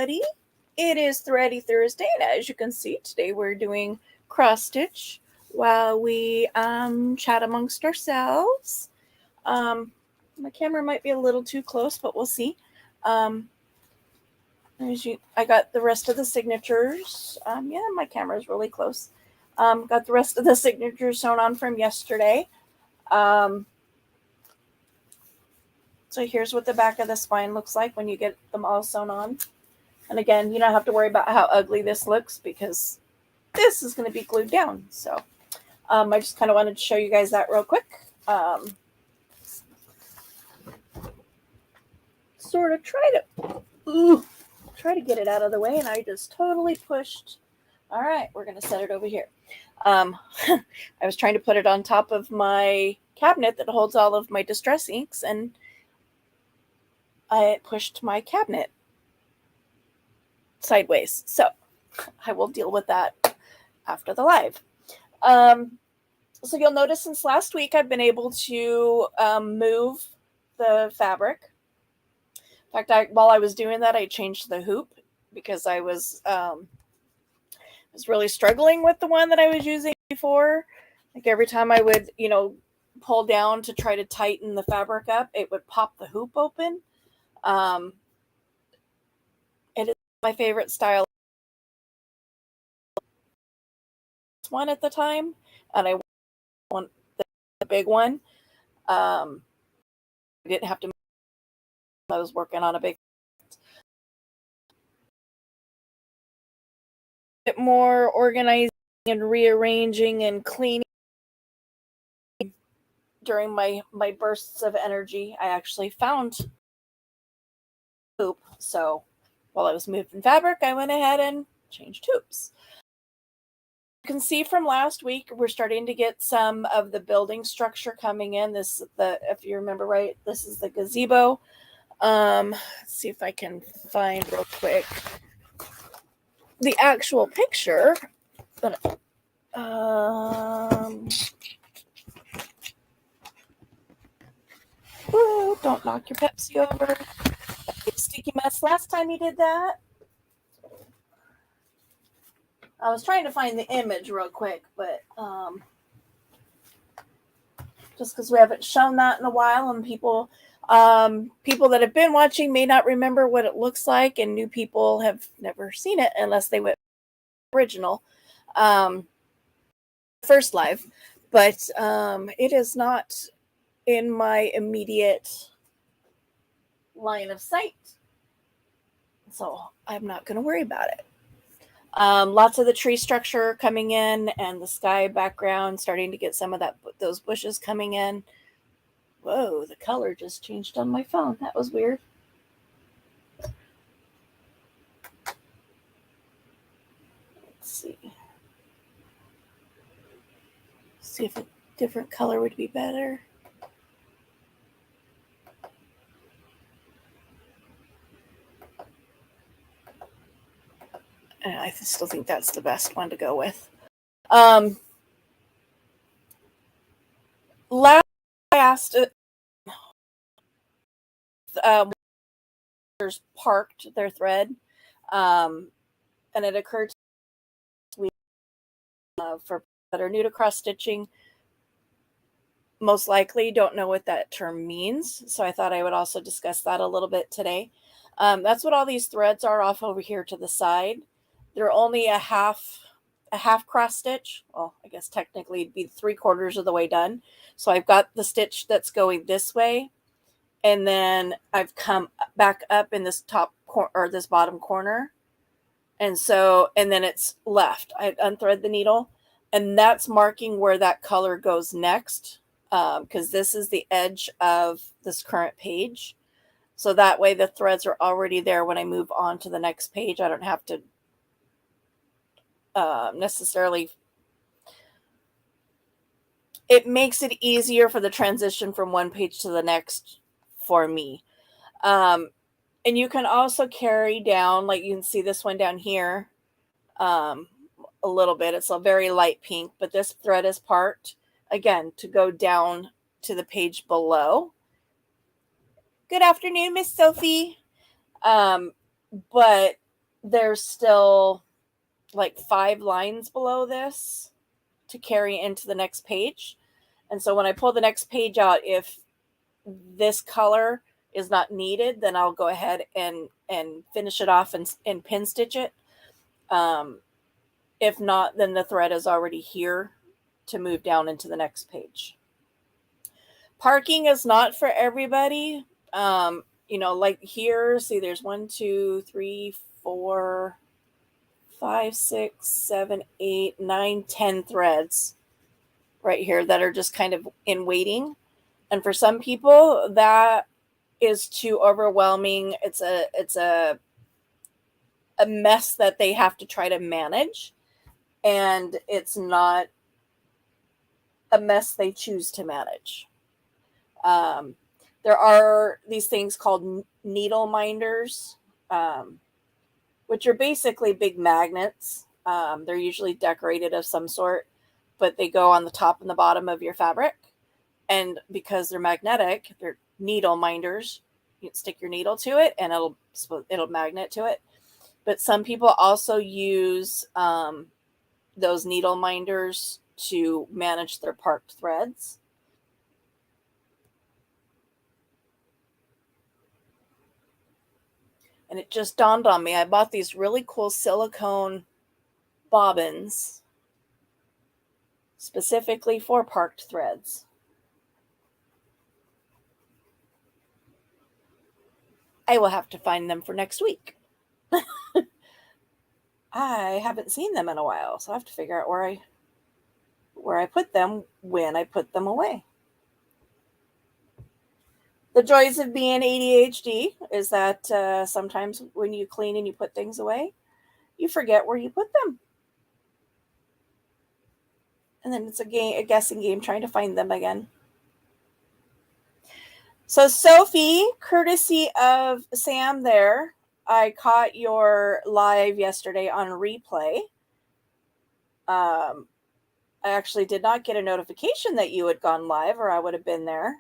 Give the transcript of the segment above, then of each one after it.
everybody. It is Thready Thursday, and as you can see, today we're doing cross stitch while we chat amongst ourselves. My camera might be a little too close, but we'll see. I got the rest of the signatures. My camera is really close. Got the rest of the signatures sewn on from yesterday. So here's what the back of the spine looks like when you get them all sewn on. And again, you don't have to worry about how ugly this looks because this is going to be glued down. So I just kind of wanted to show you guys that real quick. Sort of try to get it out of the way, and I just totally pushed. All right, we're going to set it over here. I was trying to put it on top of my cabinet that holds all of my distress inks, and I pushed my cabinet sideways. So I will deal with that after the live. So you'll notice since last week, I've been able to move the fabric. In fact, while I was doing that, I changed the hoop because I was really struggling with the one that I was using before. Like every time I would, pull down to try to tighten the fabric up, it would pop the hoop open. It is my favorite style one at the time, and I want the big one. I didn't have to. I was working on a big. Bit more organizing and rearranging and cleaning during my bursts of energy. I actually found hoop, so while I was moving fabric, I went ahead and changed hoops. You can see from last week, we're starting to get some of the building structure coming in. If you remember right, this is the gazebo. Let's see if I can find real quick the actual picture. But ooh, don't knock your Pepsi over. That'd be a sticky mess last time you did that. I was trying to find the image real quick, but just because we haven't shown that in a while, and people that have been watching may not remember what it looks like, and new people have never seen it unless they went original first live. But it is not in my immediate line of sight, so I'm not going to worry about it. Lots of the tree structure coming in and the sky background starting to get some of those bushes coming in. Whoa, the color just changed on my phone. That was weird. Let's see if a different color would be better. I still think that's the best one to go with. Last I asked parked their thread, and it occurred to me for that are new to cross stitching, most likely don't know what that term means. So I thought I would also discuss that a little bit today. That's what all these threads are off over here to the side. They're only a half cross stitch. Well, I guess technically it'd be 3/4 of the way done. So I've got the stitch that's going this way, and then I've come back up in this top or this bottom corner. And then it's left. I unthread the needle, and that's marking where that color goes next, because this is the edge of this current page. So that way the threads are already there when I move on to the next page. I don't have to necessarily. It makes it easier for the transition from one page to the next for me. And you can also carry down, like you can see this one down here, a little bit. It's a very light pink, but this thread is parked again to go down to the page below. Good afternoon, Miss Sophie. But there's still like 5 lines below this to carry into the next page. And so when I pull the next page out, if this color is not needed, then I'll go ahead and finish it off and pin stitch it. If not, then the thread is already here to move down into the next page. Parking is not for everybody. Like here, see, there's 1, 2, 3, 4, 5, 6, 7, 8, 9, 10 threads right here that are just kind of in waiting. And for some people, that is too overwhelming. It's a mess that they have to try to manage, and it's not a mess they choose to manage. There are these things called needle minders, which are basically big magnets. They're usually decorated of some sort, but they go on the top and the bottom of your fabric. And because they're magnetic, they're needle minders. You stick your needle to it and it'll magnet to it. But some people also use those needle minders to manage their parked threads. And it just dawned on me, I bought these really cool silicone bobbins specifically for parked threads. I will have to find them for next week. I haven't seen them in a while, so I have to figure out where I put them when I put them away. The joys of being ADHD is that sometimes when you clean and you put things away, you forget where you put them. And then it's a guessing game trying to find them again. So Sophie, courtesy of Sam there, I caught your live yesterday on replay. I actually did not get a notification that you had gone live, or I would have been there.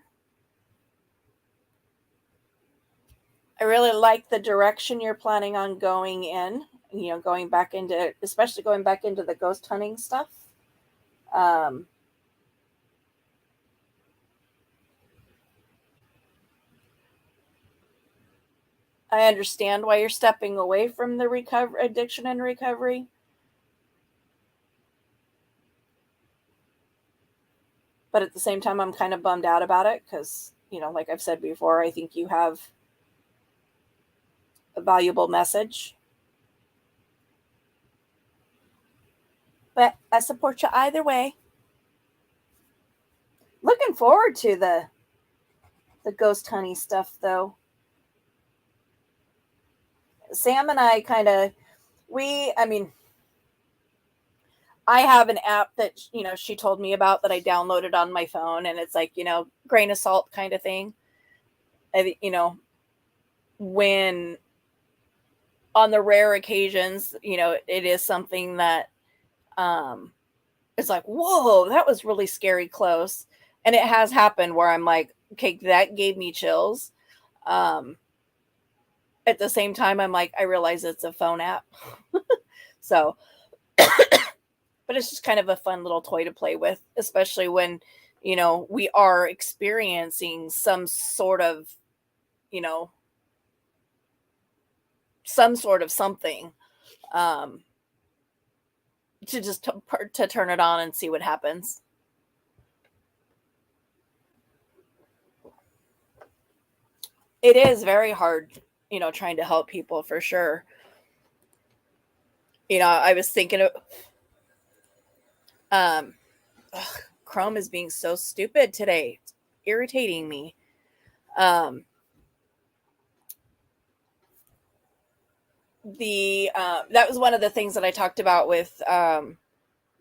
I really like the direction you're planning on going in, especially going back into the ghost hunting stuff. I understand why you're stepping away from the addiction and recovery. But at the same time, I'm kind of bummed out about it because, like I've said before, I think you have a valuable message. But I support you either way. Looking forward to the ghost hunting stuff, though. Sam and I I have an app that, she told me about that I downloaded on my phone, and it's like, grain of salt kind of thing. When on the rare occasions, it is something that it's like, whoa, that was really scary close. And it has happened where I'm like, okay, that gave me chills. At the same time, I'm like, I realize it's a phone app. So, but it's just kind of a fun little toy to play with, especially when, we are experiencing some sort of something, to just to turn it on and see what happens. It is very hard, trying to help people for sure. I was thinking of, Chrome is being so stupid today. It's irritating me. That was one of the things that I talked about with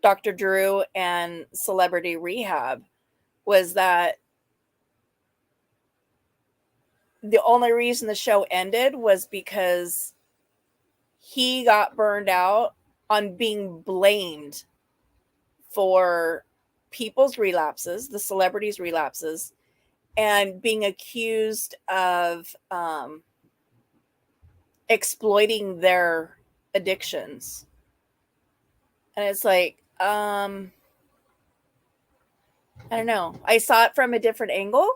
Dr. Drew and Celebrity Rehab, was that the only reason the show ended was because he got burned out on being blamed for people's relapses, the celebrities' relapses, and being accused of exploiting their addictions. And it's like, I don't know. I saw it from a different angle.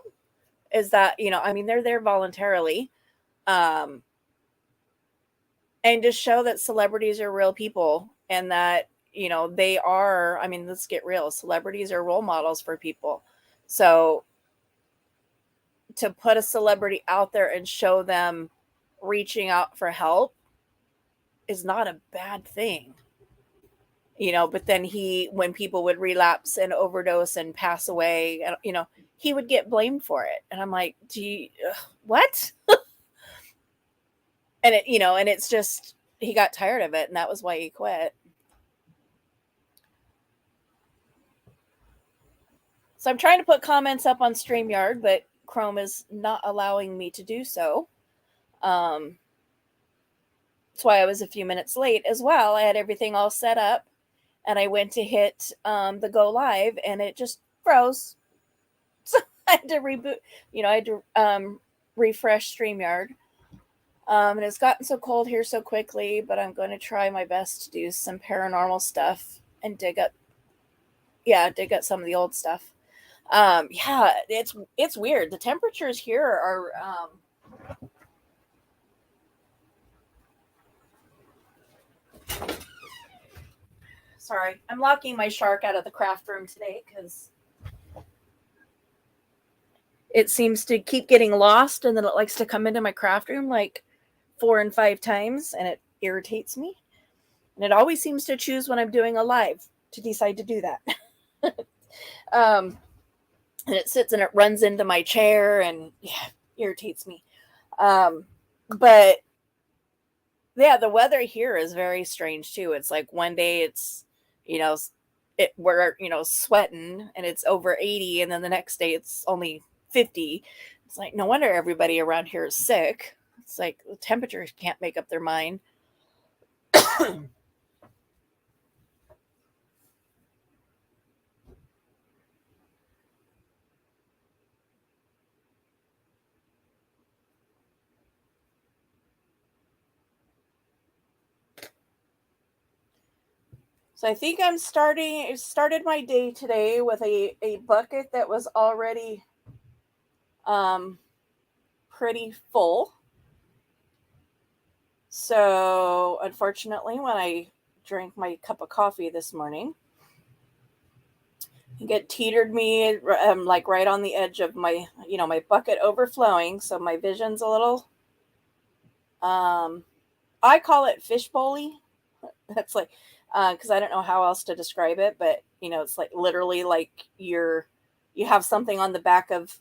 Is that, I mean, they're there voluntarily. Um, and to show that celebrities are real people and that, they are, I mean, let's get real. Celebrities are role models for people. So to put a celebrity out there and show them reaching out for help is not a bad thing. But then when people would relapse and overdose and pass away, he would get blamed for it. And I'm like, what? And and it's just, he got tired of it, and that was why he quit. So I'm trying to put comments up on StreamYard, but Chrome is not allowing me to do so. That's why I was a few minutes late as well. I had everything all set up, and I went to hit the go live, and it just froze. So I had to reboot. I had to refresh StreamYard. And it's gotten so cold here so quickly, but I'm going to try my best to do some paranormal stuff and dig up some of the old stuff. Yeah, it's weird. The temperatures here are sorry, I'm locking my shark out of the craft room today because it seems to keep getting lost, and then it likes to come into my craft room like 4 and 5 times, and it irritates me. And it always seems to choose when I'm doing a live to decide to do that. um, and it sits and it runs into my chair, and yeah, irritates me. But yeah, the weather here is very strange too. It's like one day it's, you know, we're, sweating and it's over 80, and then the next day it's only 50. It's like, no wonder everybody around here is sick. It's like the temperatures can't make up their mind. So I think started my day today with a bucket that was already um, pretty full. So unfortunately, when I drank my cup of coffee this morning, it teetered me like right on the edge of my bucket overflowing. So my vision's a little, um, I call it fishbowly. That's like, because I don't know how else to describe it, but it's like literally like you have something on the back of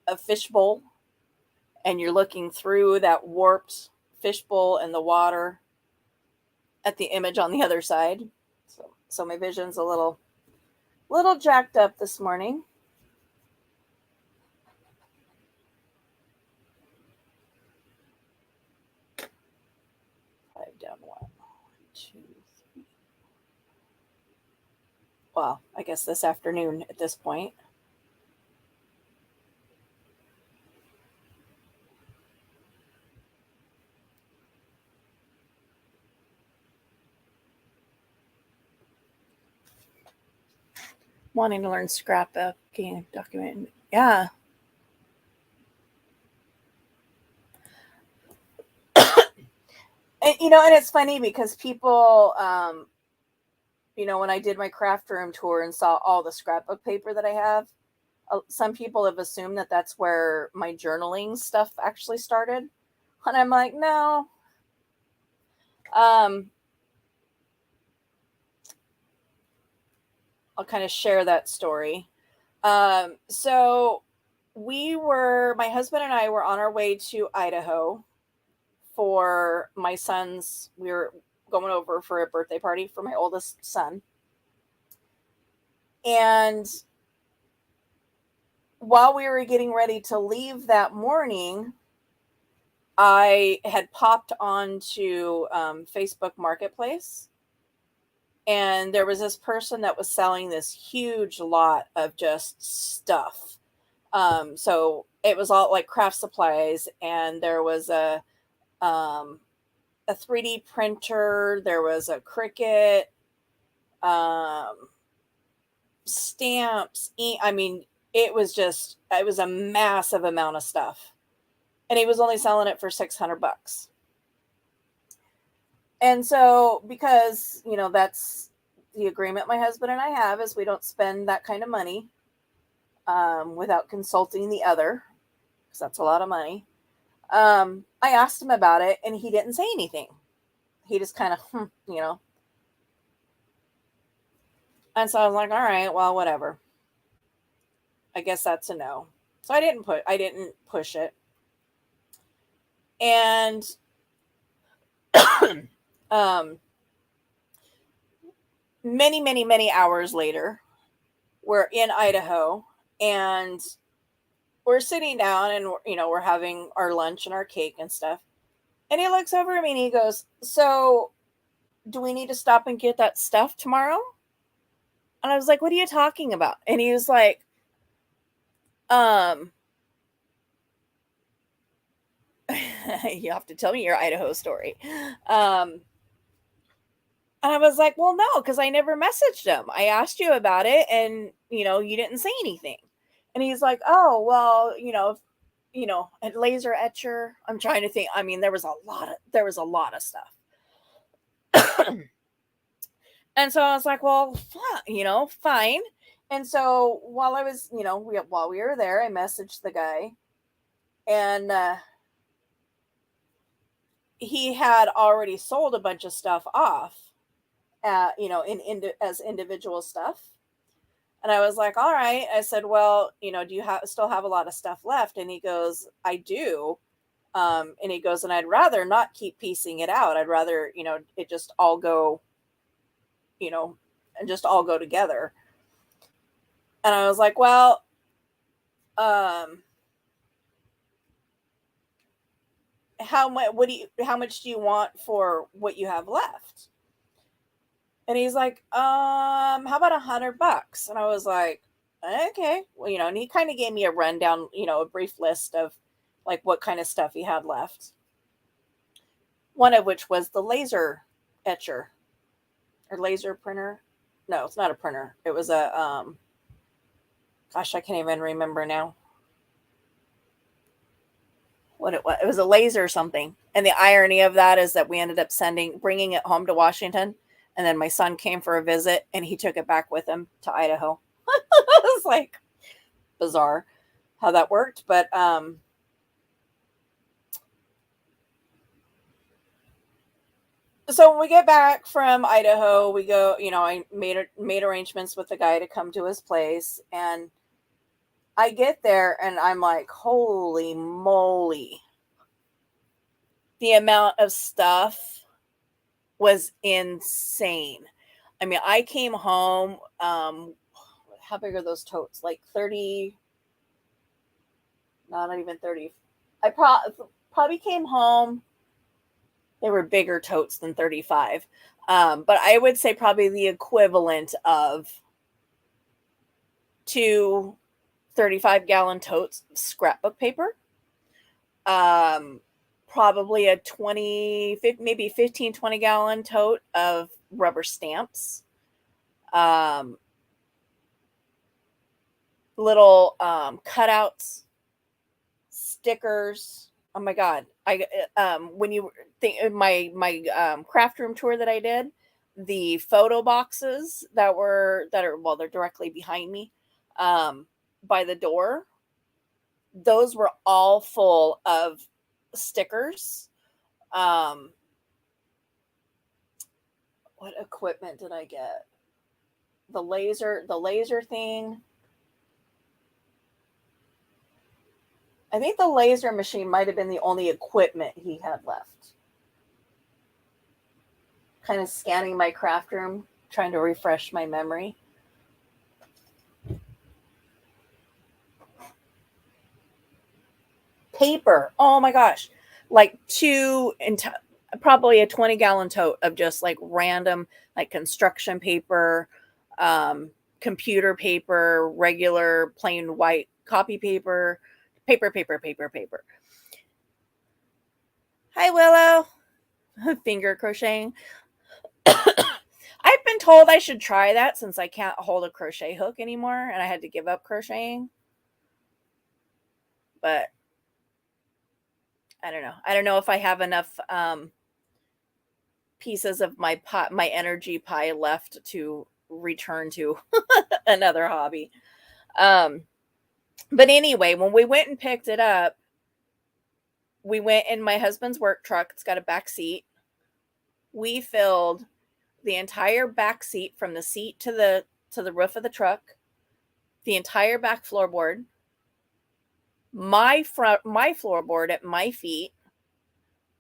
a fishbowl, and you're looking through that warped fishbowl and the water at the image on the other side. So my vision's a little jacked up this morning. Five down, one, two, three. Well, I guess this afternoon at this point. Wanting to learn scrapbooking document. Yeah. And it's funny because people, when I did my craft room tour and saw all the scrapbook paper that I have, some people have assumed that that's where my journaling stuff actually started. And I'm like, no. I'll kind of share that story. So my husband and I were on our way to Idaho for my son's, we were going over for a birthday party for my oldest son. And while we were getting ready to leave that morning, I had popped onto Facebook Marketplace, and there was this person that was selling this huge lot of just stuff. So it was all like craft supplies, and there was a a 3D printer. There was a Cricut, stamps. I mean, it was a massive amount of stuff. And he was only selling it for $600. And so, because, that's the agreement my husband and I have, is we don't spend that kind of money without consulting the other, because that's a lot of money. I asked him about it, and he didn't say anything. He just kind of, And so I was like, all right, well, whatever. I guess that's a no. So I didn't push it. And um, many, many, many hours later, we're in Idaho, and we're sitting down, and we're having our lunch and our cake and stuff. And he looks over at me and he goes, "So, do we need to stop and get that stuff tomorrow?" And I was like, "What are you talking about?" And he was like, "Um, you have to tell me your Idaho story." And I was like, "Well, no, because I never messaged him. I asked you about it, and you didn't say anything." And he's like, "Oh, well, a laser etcher." I'm trying to think. I mean, there was a lot of stuff. And so I was like, "Well, fine." And so while we were there, I messaged the guy, and he had already sold a bunch of stuff off, as individual stuff. And I was like, "All right." I said, "Well, do you still have a lot of stuff left?" And he goes, "I do." And he goes, "And I'd rather not keep piecing it out. I'd rather, it just all go, you know, and just all go together." And I was like, "Well, um, how much do you want for what you have left?" And he's like, "How about $100?" And I was like, "Okay." Well, and he kind of gave me a rundown, a brief list of like what kind of stuff he had left. One of which was the laser etcher or laser printer. No, it's not a printer. It was a gosh, I can't even remember now what it was. It was a laser something. And the irony of that is that we ended up bringing it home to Washington, and then my son came for a visit, and he took it back with him to Idaho. It was like bizarre how that worked, but so when we get back from Idaho, we go. I made arrangements with the guy to come to his place, and I get there, and I'm like, holy moly! The amount of stuff was insane. I mean, I came home. How big are those totes? Like 30? No, not even 30. I probably came home. They were bigger totes than 35. But I would say probably the equivalent of two 35-gallon totes of scrapbook paper. Um, Probably a 20, maybe 15, 20-gallon tote of rubber stamps. Um, Little cutouts, stickers. Oh my god! When you think my craft room tour that I did, the photo boxes they're directly behind me, by the door. Those were all full of stickers. Um, what equipment did I get? The laser thing. I think the laser machine might have been the only equipment he had left. Kind of scanning my craft room, trying to refresh my memory. Paper. Oh my gosh. Like probably a 20-gallon tote of just like random, like construction paper, computer paper, regular plain white copy paper, paper. Hi, Willow. finger crocheting. I've been told I should try that since I can't hold a crochet hook anymore and I had to give up crocheting. But I don't know. I don't know if I have enough pieces of my my energy pie left to return to another hobby. Um, but anyway, when we went and picked it up, we went in my husband's work truck. It's got a back seat. We filled the entire back seat from the seat to the roof of the truck, the entire back floorboard, my floorboard at my feet.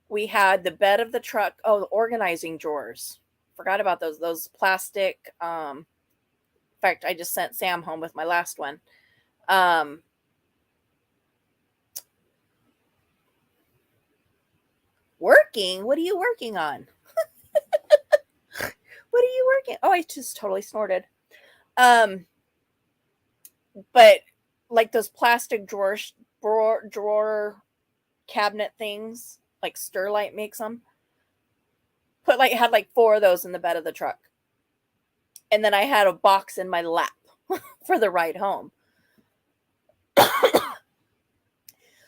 We had the bed of the truck. Oh, the organizing drawers. Forgot about those plastic. In fact, I just sent Sam home with my last one. Working? What are you working on? What are you working? Oh, I just totally snorted. But like those plastic drawer cabinet things, like Sterlite makes them. Had like 4 of those in the bed of the truck. And then I had a box in my lap for the ride home.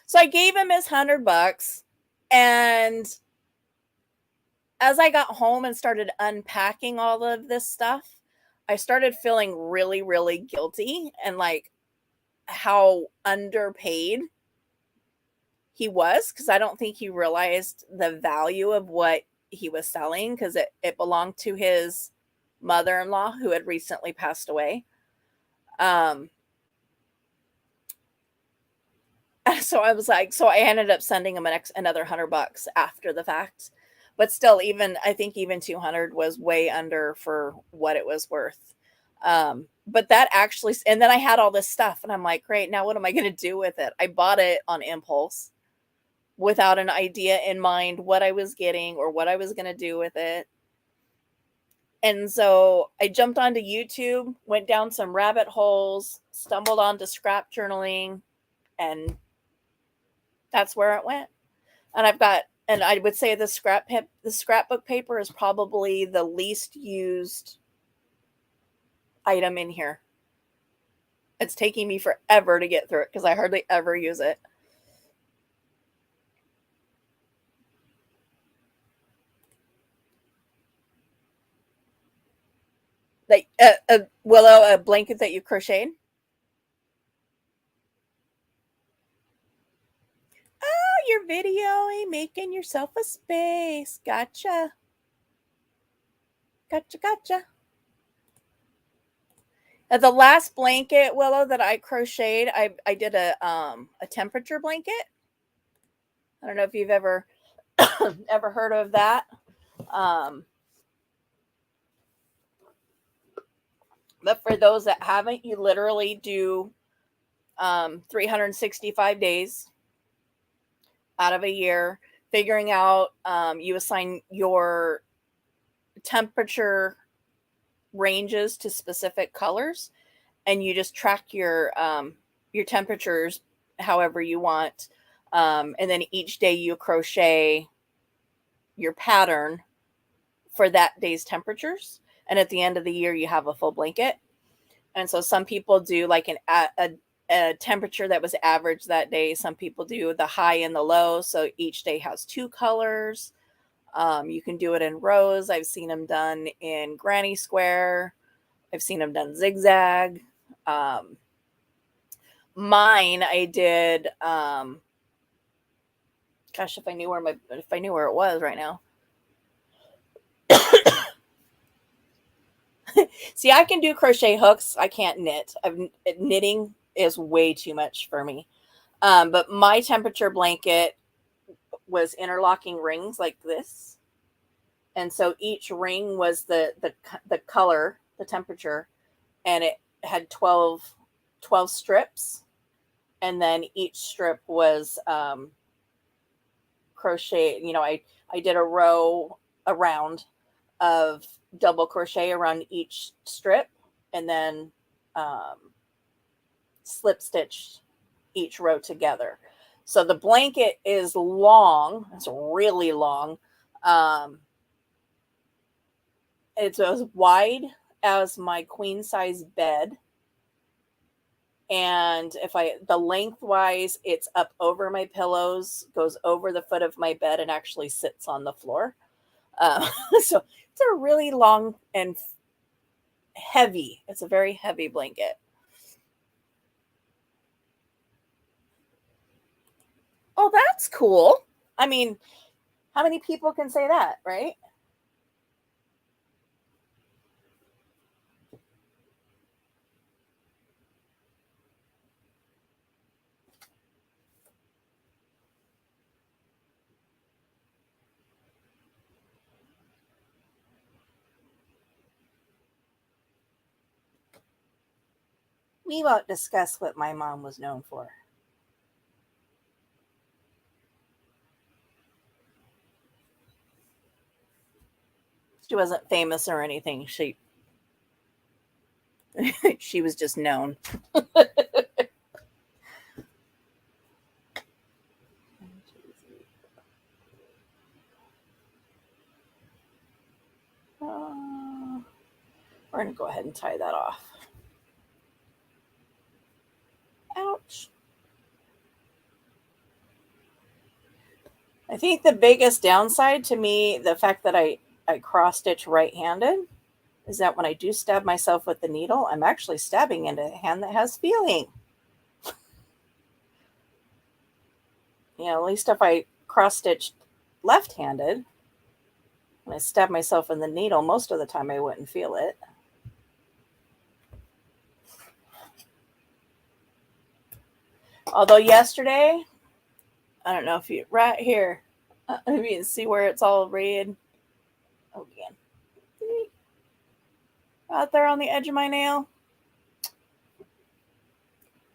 So I gave him his $100, and as I got home and started unpacking all of this stuff, I started feeling really, really guilty and like how underpaid he was, because I don't think he realized the value of what he was selling, because it belonged to his mother-in-law who had recently passed away. So I was like, so I ended up sending him another $100 after the fact. But still, even I think even 200 was way under for what it was worth. But that actually, and then I had all this stuff, and I'm like, great, now what am I going to do with it? I bought it on impulse without an idea in mind what I was getting or what I was going to do with it. And so I jumped onto YouTube, went down some rabbit holes, stumbled onto scrap journaling, and that's where it went. And I would say the scrapbook paper is probably the least used item in here. It's taking me forever to get through it because I hardly ever use it. Like Willow, a blanket that you crocheted. Oh, you're videoing, making yourself a space. Gotcha. Gotcha. The last blanket, Willow, that I crocheted, I did a temperature blanket. I don't know if you've ever ever heard of that. Um, but for those that haven't, you literally do 365 days out of a year, figuring out, you assign your temperature ranges to specific colors, and you just track your temperatures however you want. And then each day you crochet your pattern for that day's temperatures. And at the end of the year, you have a full blanket. And so some people do like a temperature that was average that day. Some people do the high and the low. So each day has 2 colors. You can do it in rows. I've seen them done in granny square. I've seen them done zigzag. Mine, I did. Gosh, if I knew where it was right now. See, I can do crochet hooks. I can't knit. Knitting is way too much for me. But my temperature blanket was interlocking rings like this. And so each ring was the color, the temperature, and it had 12 strips. And then each strip was crochet. I did a row around of double crochet around each strip, and then slip stitched each row together. So the blanket is long. It's really long. It's as wide as my queen size bed. And the lengthwise, it's up over my pillows, goes over the foot of my bed, and actually sits on the floor. So it's a really long and heavy. It's a very heavy blanket. Oh, that's cool. I mean, how many people can say that, right? We won't discuss what my mom was known for. She wasn't famous or anything. She was just known. We're going to go ahead and tie that off. Ouch. I think the biggest downside to me, the fact that I cross stitch right-handed, is that when I do stab myself with the needle, I'm actually stabbing into a hand that has feeling. At least if I cross stitched left-handed, when I stab myself in the needle, most of the time I wouldn't feel it. Although yesterday, I don't know if you, right here, you can see where it's all red. Oh, again. Out there on the edge of my nail.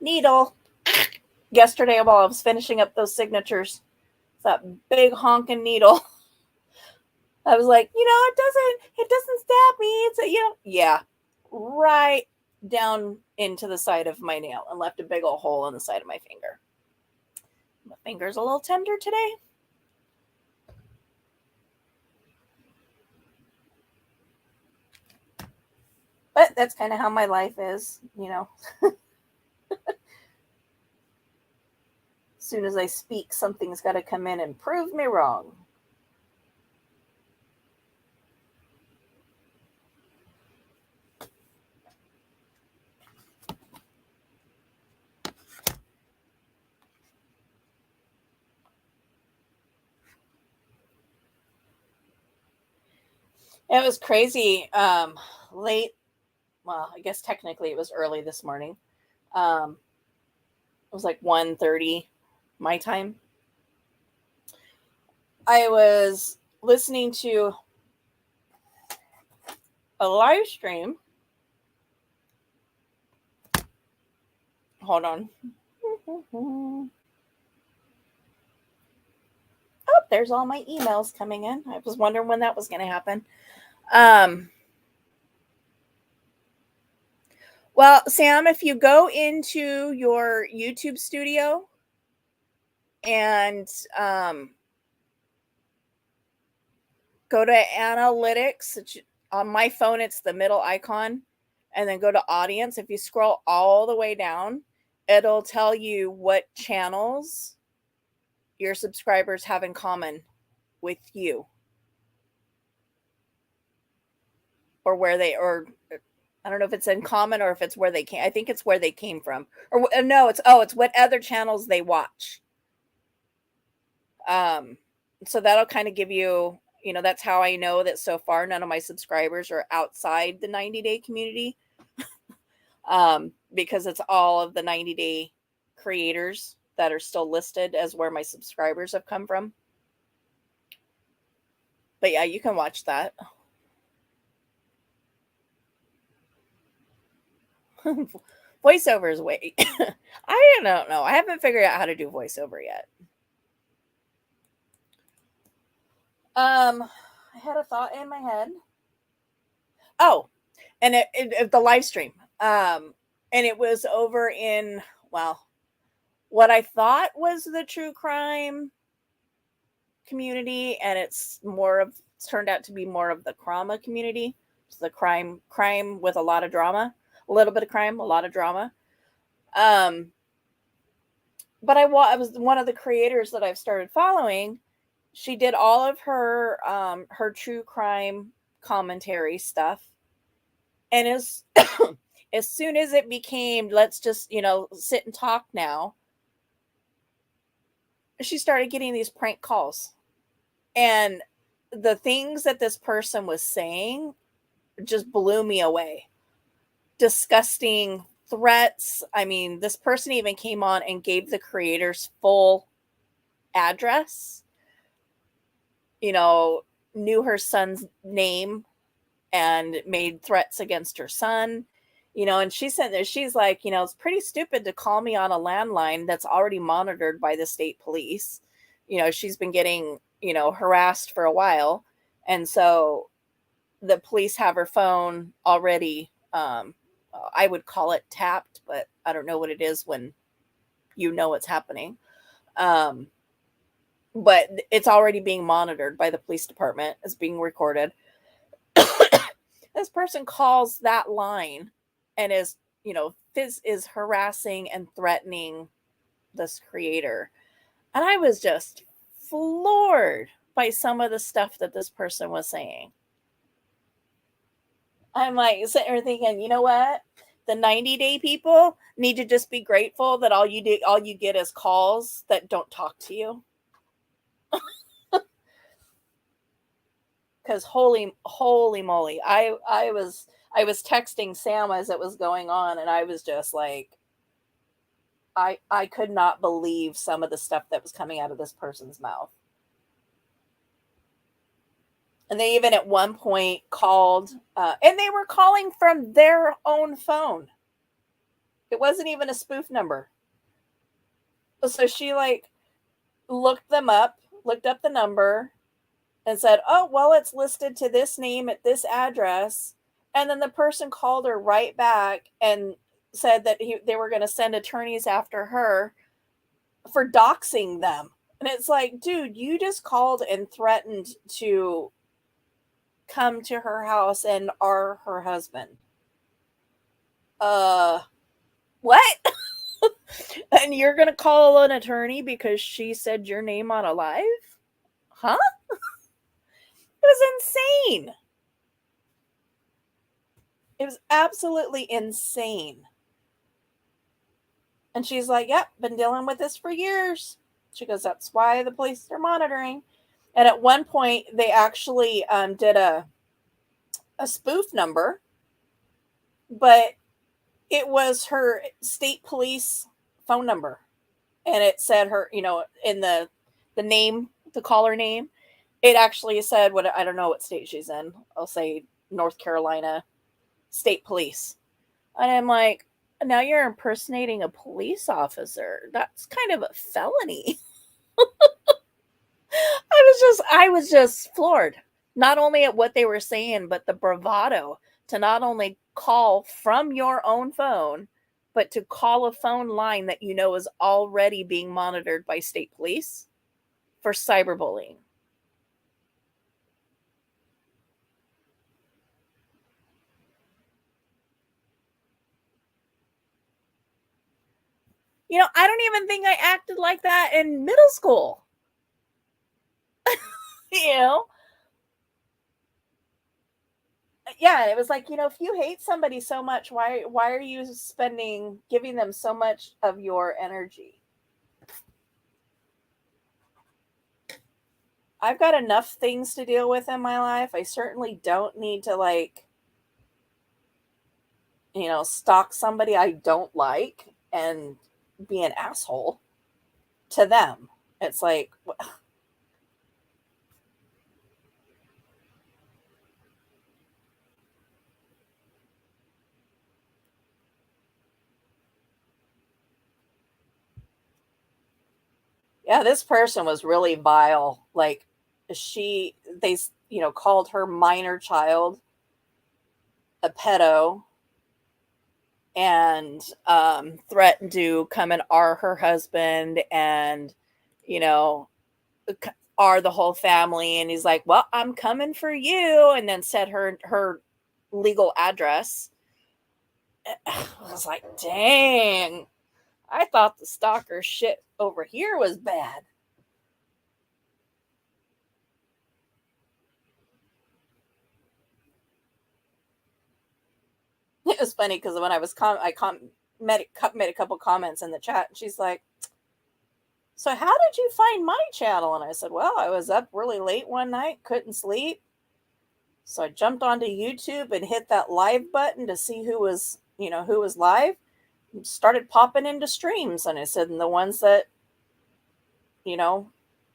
Needle. Yesterday, while I was finishing up those signatures, that big honking needle. I was like, it doesn't stab me. It's yeah, right down into the side of my nail and left a big old hole in the side of my finger. My finger's a little tender today. But that's kind of how my life is, As soon as I speak, something's got to come in and prove me wrong. It was crazy. Late, well, I guess technically it was early this morning. It was like 1:30 my time. I was listening to a live stream. Hold on. Oh, there's all my emails coming in. I was wondering when that was going to happen. Well, Sam, if you go into your YouTube studio and go to analytics, on my phone, it's the middle icon, and then go to audience. If you scroll all the way down, it'll tell you what channels your subscribers have in common with you, or I don't know if it's in common or if it's where they came. I think it's where they came from. Or no, it's what other channels they watch. So that'll kind of give you, that's how I know that so far none of my subscribers are outside the 90-day community. Because it's all of the 90-day creators that are still listed as where my subscribers have come from. But yeah, you can watch that. Voiceover is way. I don't know. I haven't figured out how to do voiceover yet. I had a thought in my head. Oh, and it the live stream. And it was over in, well, what I thought was the true crime community, and it's turned out to be more of the crama community. It's the crime with a lot of drama, a little bit of crime, a lot of drama. Um, but I was one of the creators that I've started following. She did all of her true crime commentary stuff, and as soon as it became, let's just sit and talk now, she started getting these prank calls, and the things that this person was saying just blew me away. Disgusting threats. I mean, this person even came on and gave the creator's full address, knew her son's name and made threats against her son. And she said that she's like, it's pretty stupid to call me on a landline that's already monitored by the state police. She's been getting, harassed for a while. And so the police have her phone already, I would call it tapped, but I don't know what it is when what's happening. But it's already being monitored by the police department. It's being recorded. This person calls that line and is harassing and threatening this creator. And I was just floored by some of the stuff that this person was saying. I'm like sitting there thinking, you know what? The 90-day people need to just be grateful that all you get is calls that don't talk to you. Because holy moly, I was texting Sam as it was going on, and I was just like, I could not believe some of the stuff that was coming out of this person's mouth. And they even at one point called, and they were calling from their own phone. It wasn't even a spoof number. So she looked up the number and said, oh, well, it's listed to this name at this address. And then the person called her right back and said that they were going to send attorneys after her for doxing them. And it's like, dude, you just called and threatened to come to her house and are her husband. What? And you're going to call an attorney because she said your name on a live? Huh? It was insane. It was absolutely insane. And she's like, yep, been dealing with this for years. She goes, that's why the police are monitoring. And at one point, they actually did a spoof number, but it was her state police phone number. And it said her, in the name, the caller name, it actually said I don't know what state she's in. I'll say North Carolina State Police. And I'm like, now you're impersonating a police officer. That's kind of a felony. I was just floored. Not only at what they were saying, but the bravado to not only call from your own phone, but to call a phone line that is already being monitored by state police for cyberbullying. I don't even think I acted like that in middle school. Yeah, it was like, if you hate somebody so much, why are you giving them so much of your energy? I've got enough things to deal with in my life. I certainly don't need to stalk somebody I don't like and be an asshole to them. It's like, yeah, this person was really vile. Like they called her minor child a pedo and threatened to come and R her husband, and are the whole family. And he's like, well, I'm coming for you. And then said her legal address. I was like, dang, I thought the stalker shit over here was bad. It was funny because when I was made a couple comments in the chat, and she's like, so how did you find my channel? And I said, well, I was up really late one night, couldn't sleep. So I jumped onto YouTube and hit that live button to see who was live. Started popping into streams. And I said, and the ones that,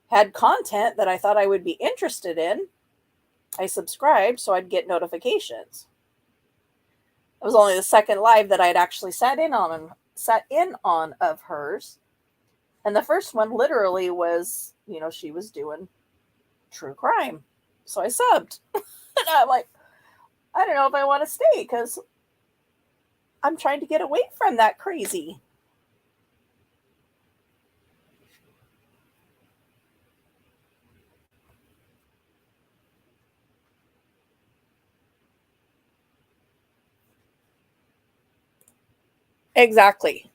had content that I thought I would be interested in, I subscribed so I'd get notifications. It was only the second live that I'd actually sat in on of hers. And the first one literally was, she was doing true crime. So I subbed. And I'm like, I don't know if I want to stay because I'm trying to get away from that crazy. Exactly.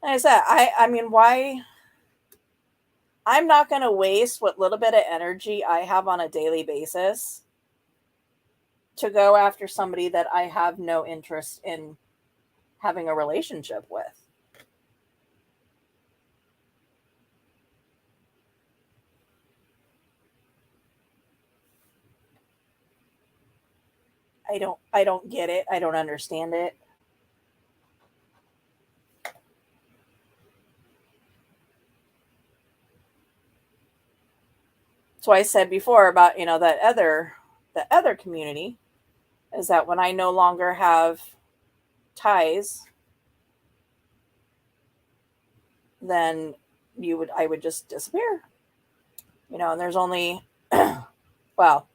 And I said, I mean, why? I'm not going to waste what little bit of energy I have on a daily basis to go after somebody that I have no interest in having a relationship with. I don't get it. I don't understand it. So I said before about, the other community is that when I no longer have ties, then I would just disappear. And there's only well,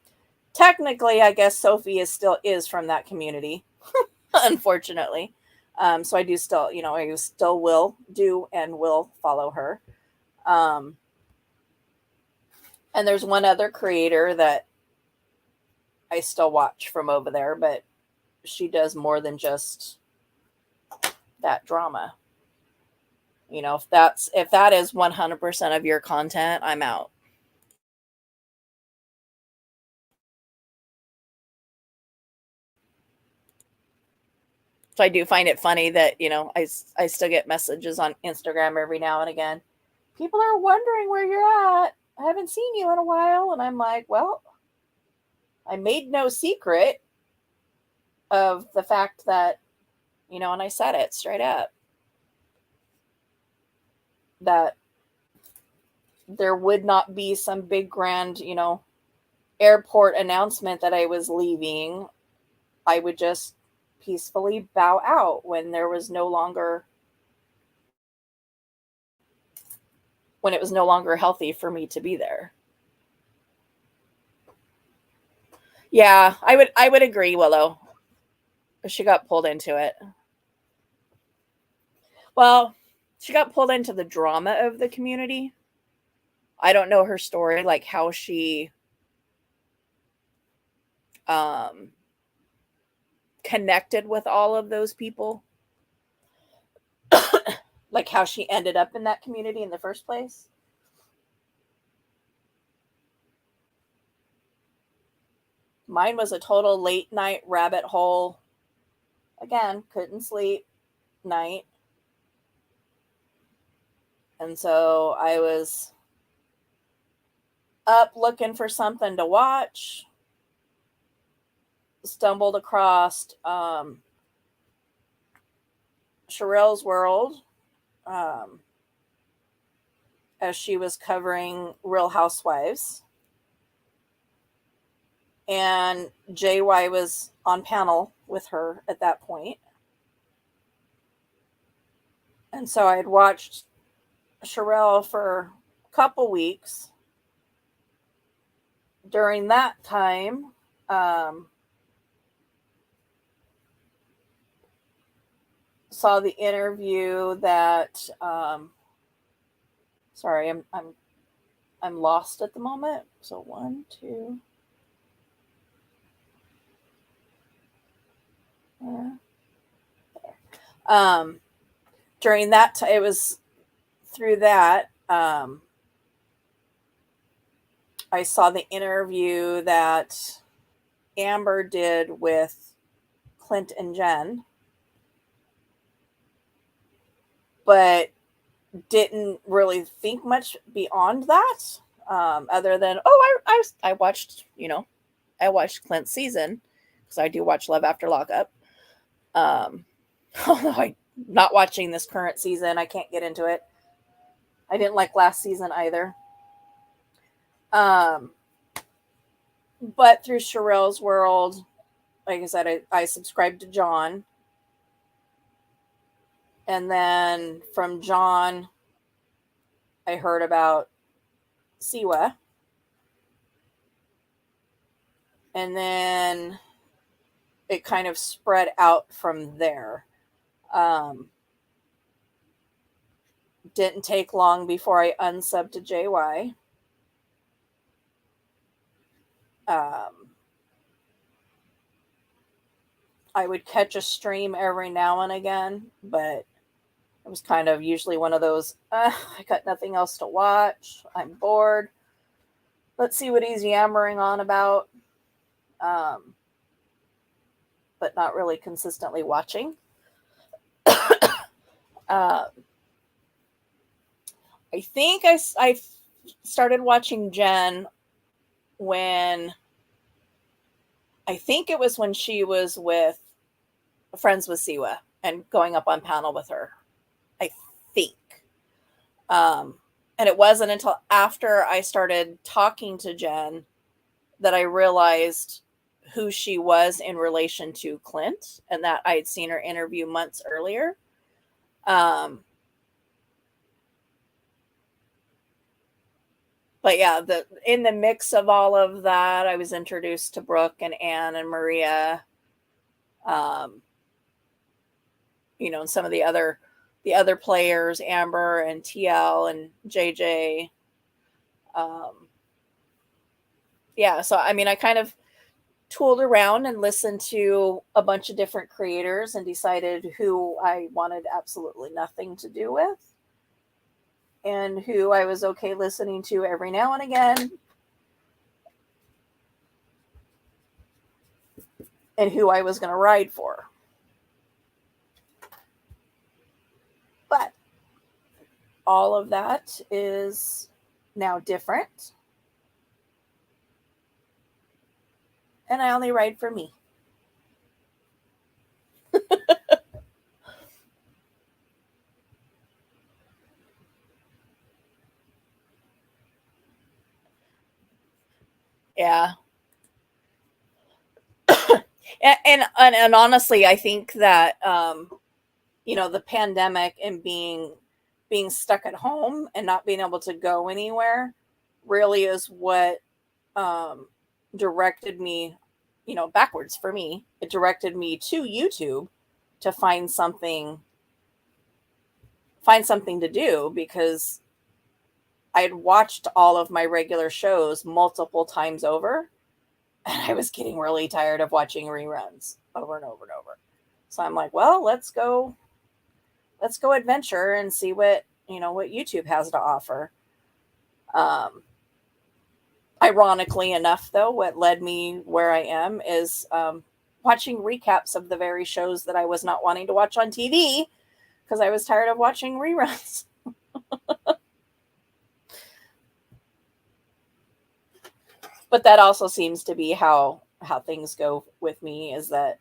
technically I guess Sophie is from that community, unfortunately. So I do still, I still will do and will follow her. Um, and there's one other creator that I still watch from over there, but she does more than just that drama. If that is 100% of your content, I'm out. So I do find it funny that, I still get messages on Instagram every now and again. People are wondering where you're at. I haven't seen you in a while. And I'm like, well, I made no secret of the fact that, and I said it straight up, that there would not be some big grand, airport announcement that I was leaving. I would just peacefully bow out when it was no longer healthy for me to be there. Yeah, I would agree, Willow. She got pulled into it. Well, she got pulled into the drama of the community. I don't know her story, like how she um connected with all of those people. Like how she ended up in that community in the first place. Mine was a total late night rabbit hole. Again, couldn't sleep night. And so I was up looking for something to watch. Stumbled across Sherelle's World as she was covering Real Housewives. And JY was on panel with her at that point. And so I had watched Sherelle for a couple weeks. During that time, saw the interview that sorry, I'm I'm lost at the moment. So one, two. Uh, During that time, it was through that. I saw the interview that Amber did with Clint and Jen, but didn't really think much beyond that, other than I watched I watched Clint's season because I do watch Love After Lockup. Um, although I'm not watching this current season, I can't get into it. I didn't like last season either. Um, but through Sherelle's world, like I said, I subscribed to John. And then from John, I heard about Siwa. And then it kind of spread out from there. Um, didn't take long before I unsubbed to JY. I would catch a stream every now and again, but it was kind of usually one of those, I got nothing else to watch. I'm bored. Let's see what he's yammering on about. But not really consistently watching. uh, I think I started watching Jen when I think it was when she was with friends with Siwa and going up on panel with her. I think. Um, and it wasn't until after I started talking to Jen that I realized who she was in relation to Clint and that I had seen her interview months earlier. But yeah, in the mix of all of that, I was introduced to Brooke and Anne and Maria, um, and some of the other players, Amber and TL and JJ. Um, yeah, so I mean, I kind of tooled around and listened to a bunch of different creators and decided who I wanted absolutely nothing to do with and who I was okay listening to every now and again and who I was going to ride for. But all of that is now different. And I only ride for me. Yeah. And honestly, I think that the pandemic and being stuck at home and not being able to go anywhere really is what um, directed me, backwards for me. It directed me to YouTube to find something to do because I had watched all of my regular shows multiple times over, and I was getting really tired of watching reruns over and over and over. So I'm like, well, let's go adventure and see what YouTube has to offer. Um, Ironically enough, though, what led me where I am is watching recaps of the very shows that I was not wanting to watch on TV because I was tired of watching reruns. But that also seems to be how things go with me, is that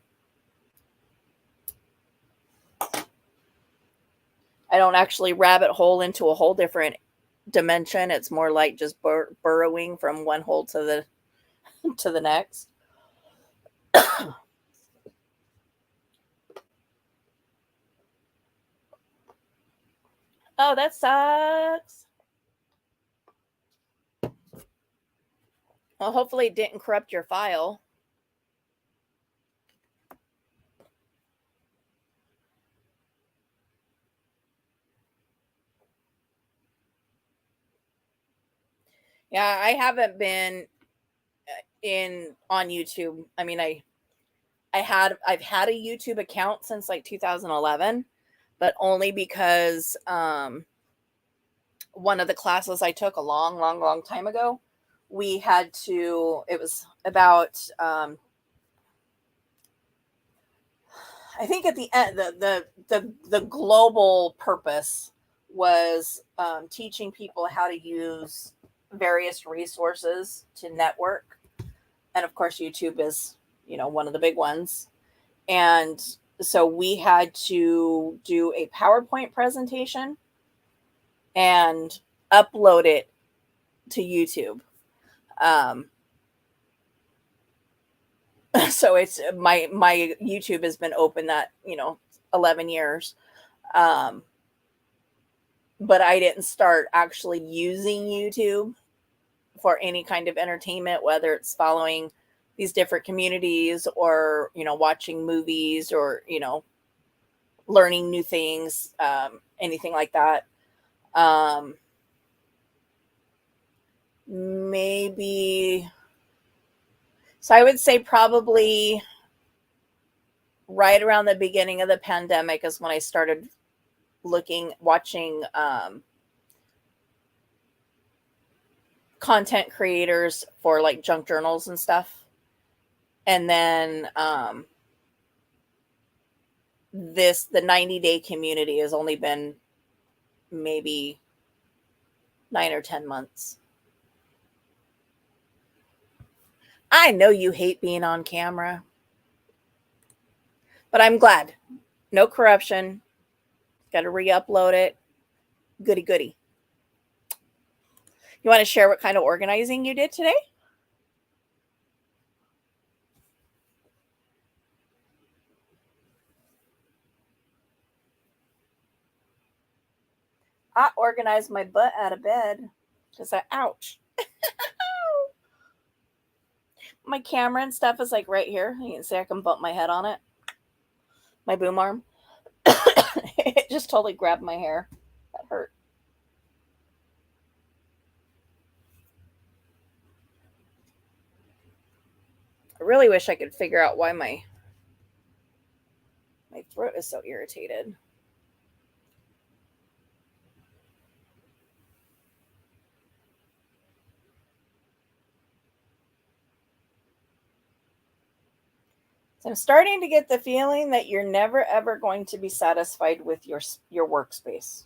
I don't actually rabbit hole into a whole different dimension. It's more like just burrowing from one hole to the next. Oh, that sucks. Well, hopefully it didn't corrupt your file. Yeah, I haven't been on YouTube. I mean, I've had a YouTube account since like 2011, but only because one of the classes I took a long, long, long time ago, we had to. It was about I think at the end, the global purpose was teaching people how to use various resources to network, and of course, YouTube is one of the big ones. And so we had to do a PowerPoint presentation and upload it to YouTube. Um, so it's my YouTube has been open that 11 years. Um, but I didn't start actually using YouTube for any kind of entertainment, whether it's following these different communities or, watching movies or, learning new things, anything like that. Um, maybe, so I would say probably right around the beginning of the pandemic is when I started watching content creators for like junk journals and stuff. And then the 90-day community has only been maybe 9 or 10 months. I know you hate being on camera, but I'm glad. No corruption. Got to re-upload it. Goody goody. You want to share what kind of organizing you did today? I organized my butt out of bed because ouch. My camera and stuff is like right here. You can see I can bump my head on it. My boom arm. It just totally grabbed my hair. That hurt. I really wish I could figure out why my throat is so irritated. So I'm starting to get the feeling that you're never ever going to be satisfied with your workspace.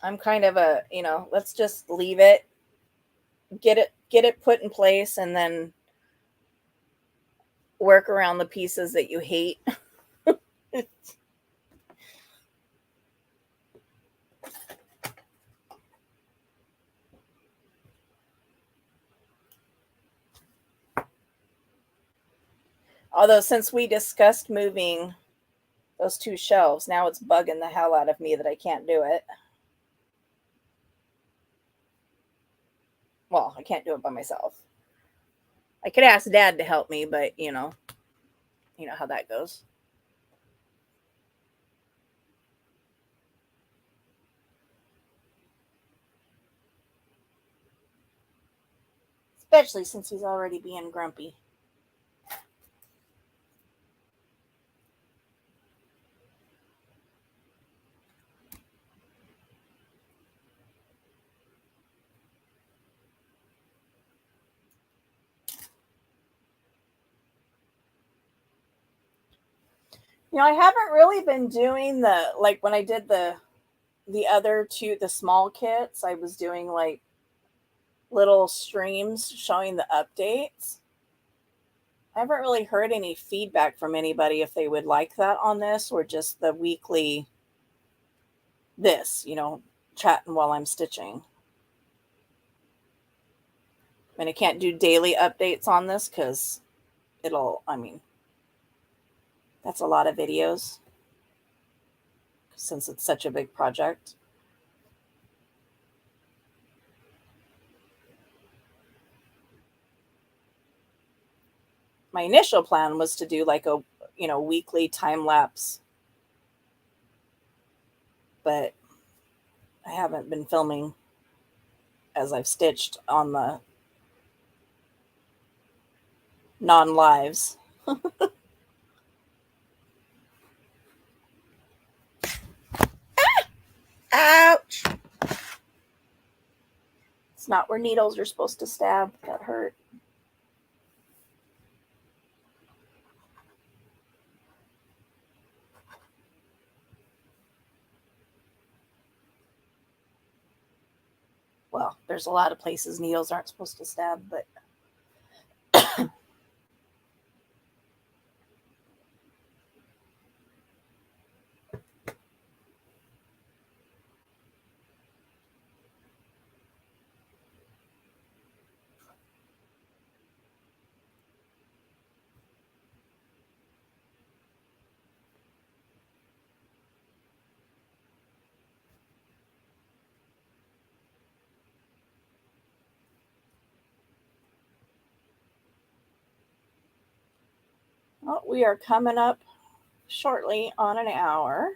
I'm kind of let's just leave it, get it put in place and then work around the pieces that you hate. Although since we discussed moving those two shelves, now it's bugging the hell out of me that I can't do it. Well, I can't do it by myself. I could ask Dad to help me, but you know how that goes. Especially since he's already being grumpy. I haven't really been doing the like when I did the other two, the small kits, I was doing like little streams showing the updates. I haven't really heard any feedback from anybody if they would like that on this or just the weekly chatting while I'm stitching. I mean, I can't do daily updates on this because that's a lot of videos since it's such a big project. My initial plan was to do like a, weekly time lapse, but I haven't been filming as I've stitched on the non-lives. Ouch! It's not where needles are supposed to stab. That hurt. Well, there's a lot of places needles aren't supposed to stab, but well, we are coming up shortly on an hour.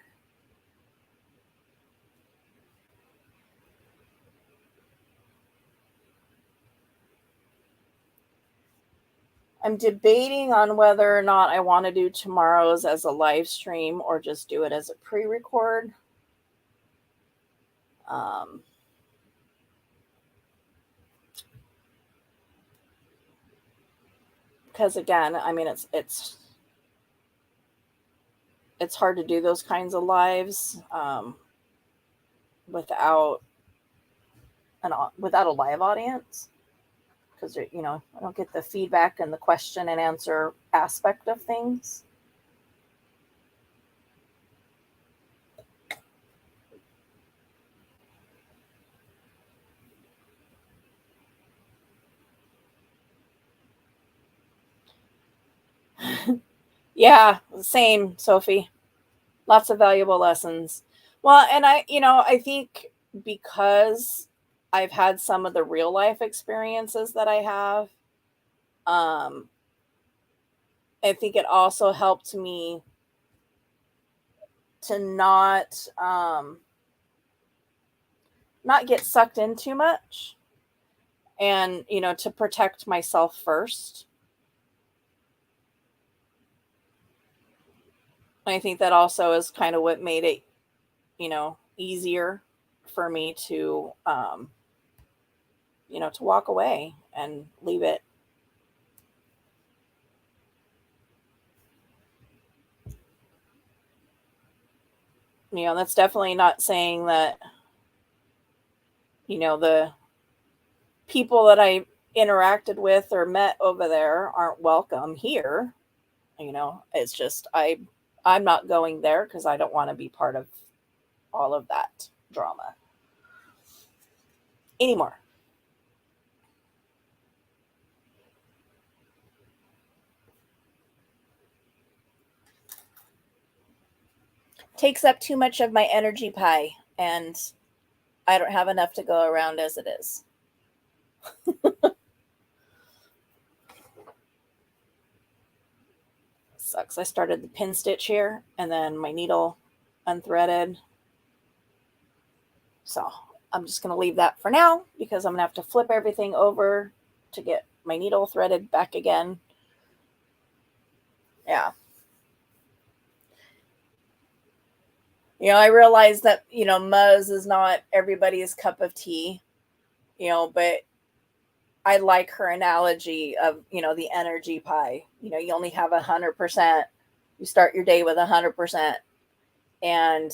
I'm debating on whether or not I want to do tomorrow's as a live stream or just do it as a pre-record. Because again, I mean, it's hard to do those kinds of lives without a live audience, because I don't get the feedback and the question and answer aspect of things. Yeah, same, Sophie. Lots of valuable lessons. Well, and I think because I've had some of the real life experiences that I have, I think it also helped me to not get sucked in too much, and to protect myself first. I think that also is kind of what made it easier for me to to walk away and leave it. That's definitely not saying that the people that I interacted with or met over there aren't welcome here. It's just I'm not going there because I don't want to be part of all of that drama anymore. Takes up too much of my energy pie, and I don't have enough to go around as it is. Sucks. I started the pin stitch here, and then my needle unthreaded. So I'm just going to leave that for now because I'm going to have to flip everything over to get my needle threaded back again. Yeah. I realize that, Muzz is not everybody's cup of tea, but I like her analogy of, the energy pie. You only have 100%. You start your day with 100%. And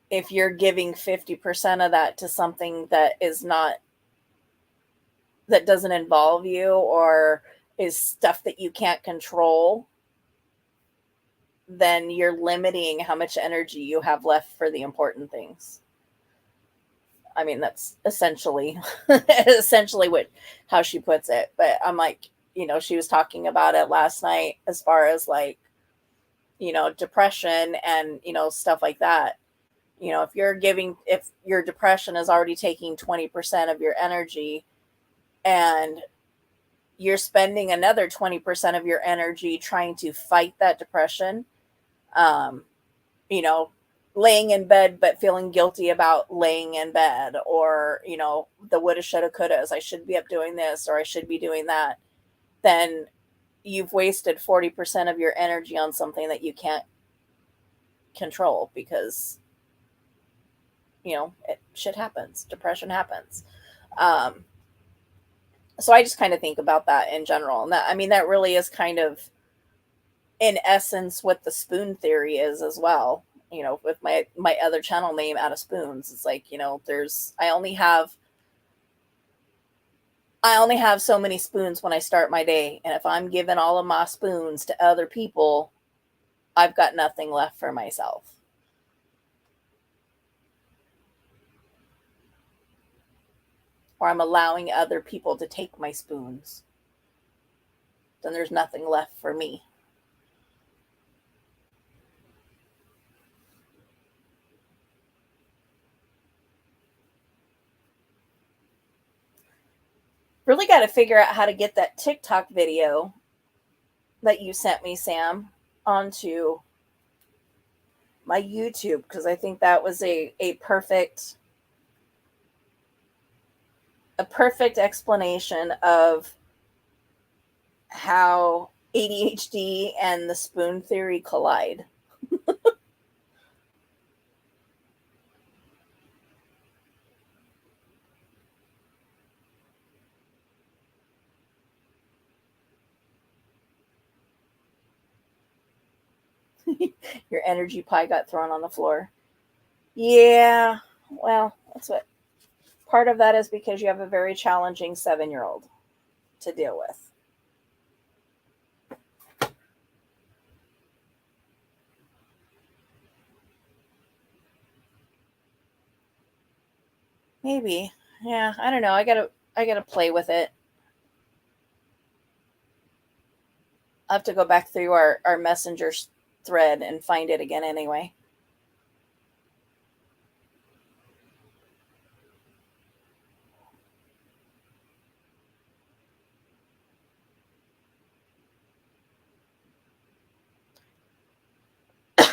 if you're giving 50% of that to something that doesn't involve you or is stuff that you can't control, then you're limiting how much energy you have left for the important things. I mean, that's essentially how she puts it. But I'm like, she was talking about it last night as far as like, depression and, stuff like that. If your depression is already taking 20% of your energy and you're spending another 20% of your energy trying to fight that depression, you know, laying in bed but feeling guilty about laying in bed, or the woulda shoulda couldas, I should be up doing this or I should be doing that, then you've wasted 40% of your energy on something that you can't control, because shit happens, depression happens. um, so I just kind of think about that in general, and that really is kind of in essence what the spoon theory is as well. With my other channel name, Out of Spoons, it's like, there's I only have so many spoons when I start my day, and if I'm giving all of my spoons to other people, I've got nothing left for myself. Or I'm allowing other people to take my spoons, then there's nothing left for me. Really got to figure out how to get that TikTok video that you sent me, Sam, onto my YouTube, because I think that was a perfect explanation of how ADHD and the spoon theory collide. Your energy pie got thrown on the floor. Yeah, well, that's what part of that is, because you have a very challenging 7-year-old to deal with. Maybe. Yeah, I don't know. I gotta play with it. I'll have to go back through our messenger thread and find it again anyway.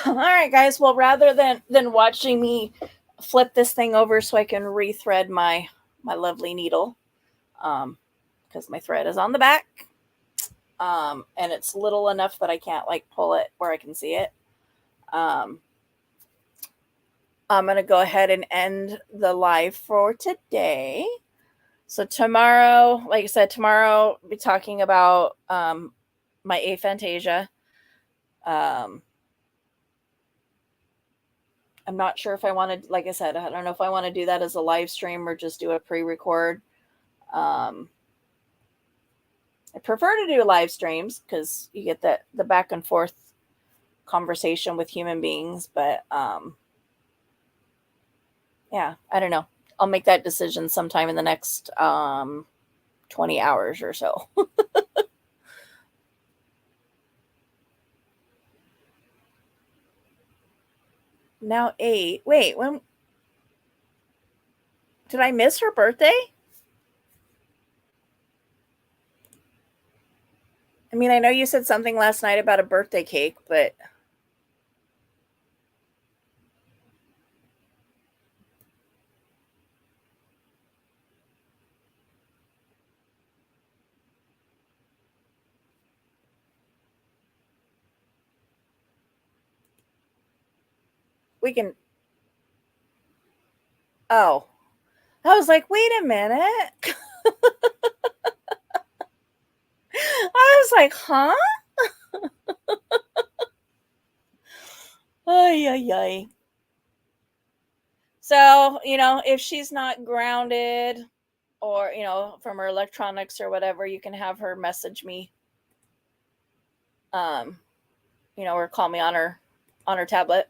All right, guys. Well, rather than watching me flip this thing over so I can rethread my lovely needle, because my thread is on the back, and it's little enough that I can't like pull it where I can see it. Um, I'm gonna go ahead and end the live for today. So tomorrow, like I said, tomorrow we'll be talking about my aphantasia. Um, I'm not sure if I want to, like I said, I don't know if I want to do that as a live stream or just do a pre-record. Um, I prefer to do live streams because you get the back and forth conversation with human beings. But yeah, I don't know. I'll make that decision sometime in the next 20 hours or so. Now 8. Wait, when did I miss her birthday? I mean, I know you said something last night about a birthday cake, but we can. Oh, I was like, wait a minute. I was like, huh? Ay, ay, ay. So, if she's not grounded or, from her electronics or whatever, you can have her message me, um, or call me on her tablet.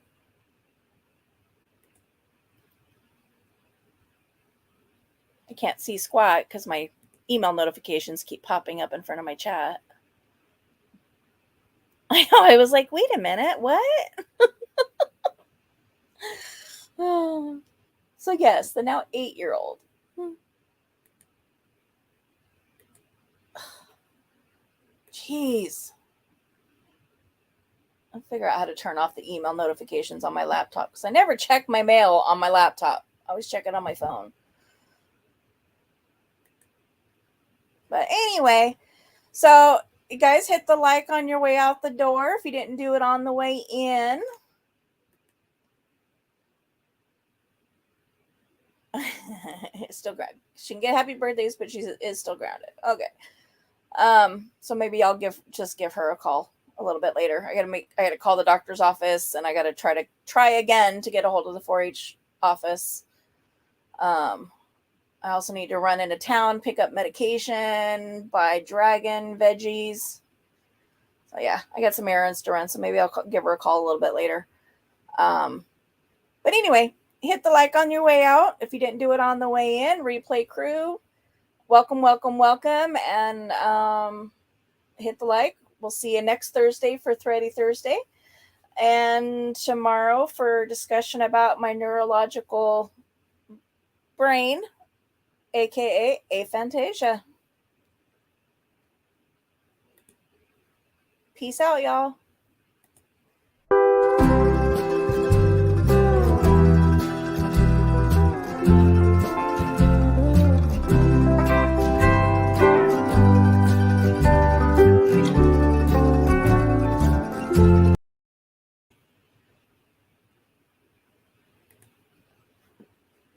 I can't see squat because my email notifications keep popping up in front of my chat. I know. I was like, wait a minute, what? So, yes, the now 8-year-old. Jeez. I'll figure out how to turn off the email notifications on my laptop because I never check my mail on my laptop. I always check it on my phone. But anyway, so you guys hit the like on your way out the door if you didn't do it on the way in. It's still grounded. She can get happy birthdays, but she is still grounded. Okay. So maybe I'll just give her a call a little bit later. I gotta call the doctor's office, and I gotta try again to get a hold of the 4-H office. I also need to run into town, pick up medication, buy dragon veggies. So yeah, I got some errands to run, so maybe I'll give her a call a little bit later. But anyway, hit the like on your way out. If you didn't do it on the way in, replay crew, welcome, and hit the like. We'll see you next Thursday for Thready Thursday, and tomorrow for discussion about my neurological brain, aka aphantasia. Peace out, y'all.